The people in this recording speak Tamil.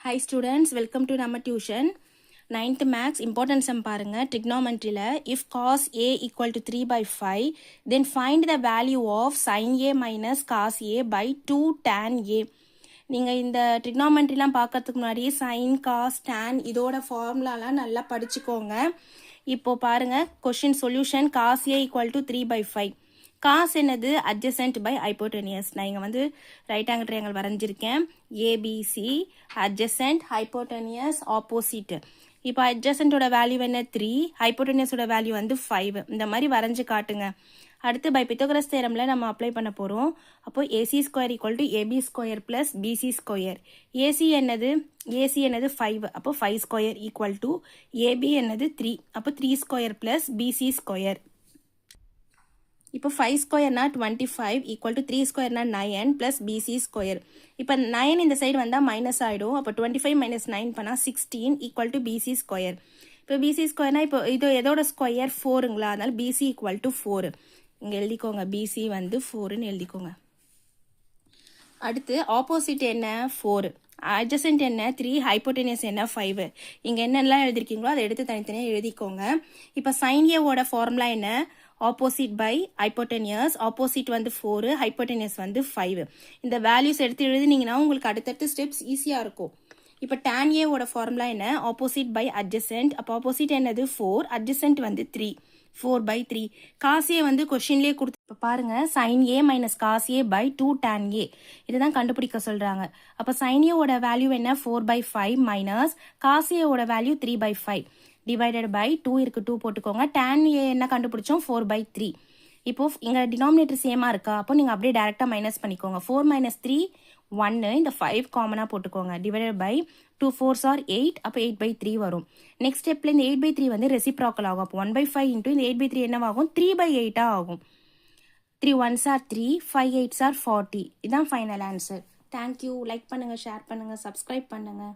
Hi students, welcome to நம்ம tuition. 9th maths important sum பாருங்க trigonometryல if cos A equal to 3 by 5 then find the value of sin A minus cos A by 2 tan A. நீங்கள் இந்த trigonometryலாம் பார்க்கறதுக்கு முன்னாடி sin, cos, tan இதோட ஃபார்முலாலாம் நல்லா படிச்சுக்கோங்க. இப்போ பாருங்க question solution cos A equal to 3 by 5. Cos என்னது adjacent by hypotenuse. நான் இங்கே வந்து ரைட் ஆங்கிள் ட்ரையாங்கிள் வரைஞ்சிருக்கேன். ABC adjacent hypotenuse opposite. இப்போ adjacentோட வேல்யூ என்ன 3, hypotenuseோட வேல்யூ வந்து 5. இந்த மாதிரி வரைஞ்சு காட்டுங்க. அடுத்து பை பித்தோகரஸ் தேரமில் நம்ம அப்ளை பண்ண போகிறோம். அப்போ AC square equal to AB square plus BC square. AC என்னது 5. அப்போ 5 ஸ்கொயர் ஈக்குவல் டு ஏபி என்னது 3. அப்போ 3 ஸ்கொயர் ப்ளஸ் பிசி ஸ்கொயர். இப்போ 5 ஸ்கொயர்னா 25 equal to 3 ஸ்கொயர்னா 9 plus BC square. இப்போ 9 இந்த சைடு வந்தால் மைனஸ் ஆகிடும். அப்போ 25 மைனஸ் 9 பண்ணால் 16 ஈக்குவல் டு பிசி ஸ்கொயர். இப்போ பிசி ஸ்கொயர்னா இப்போ இது எதோட ஸ்கொயர் 4ங்களா, அதனால பிசி ஈக்குவல் டு 4 இங்கே எழுதிக்கோங்க. பிசி வந்து 4ன்னு எழுதிக்கோங்க. அடுத்து ஆப்போசிட் என்ன 4, adjacent என்ன 3, hypotenuse என்ன 5. இங்கே என்னெல்லாம் எழுதிருக்கீங்களோ அதை எடுத்து தனித்தனியாக எழுதிக்கோங்க. இப்போ sin A ஓட ஃபார்முலா என்ன, ஆப்போசிட் பை hypotenuse. ஆப்போசிட் வந்து 4, hypotenuse வந்து 5. இந்த வேல்யூஸ் எடுத்து எழுதினீங்கன்னா உங்களுக்கு அடுத்தடுத்து ஸ்டெப்ஸ் ஈஸியாக இருக்கும். இப்போ tan A ஓட ஃபார்முலா என்ன, ஆப்போசிட் பை adjacent. அப்போ ஆப்போசிட் என்னது 4, adjacent வந்து 3, 4 by 3. cos A வந்து கொஷின்லேயே கொடுத்து இப்போ பாருங்க sin A minus cos A by 2 tan A இதுதான் கண்டுபிடிக்க சொல்கிறாங்க. அப்போ sin A ஓட வேல்யூ என்ன 4 by 5 மைனஸ் cos A ஓட வேல்யூ 3 by 5 டிவைடட் பை 2 இருக்கு 2 போட்டுக்கோங்க. tan A என்ன கண்டுபிடிச்சோம் 4 by 3. இப்போ இங்கே டினாமினேட்டர் சேமாக இருக்கா, அப்போ நீங்கள் அப்படியே டேரெக்டாக மைனஸ் பண்ணிக்கோங்க. 4 minus 3 1, இந்த 5 காமனாக போட்டுக்கோங்க. டிவைடட் பை 2 4s are 8, அப்போ 8 by 3 வரும். நெக்ஸ்ட் ஸ்டெப்பில் இந்த 8 by 3 வந்து ரெசிப்ராக்கல் ஆகும். அப்போ 1 by 5 இன்ட்டு இந்த 8 by 3 என்னவாகும் 3 by 8 ஆகும். 3 1s are 3, 5 8s are 40. இதுதான் ஃபைனல் ஆன்சர். தேங்க்யூ. லைக் பண்ணுங்கள், ஷேர் பண்ணுங்கள், சப்ஸ்கிரைப் பண்ணுங்கள்.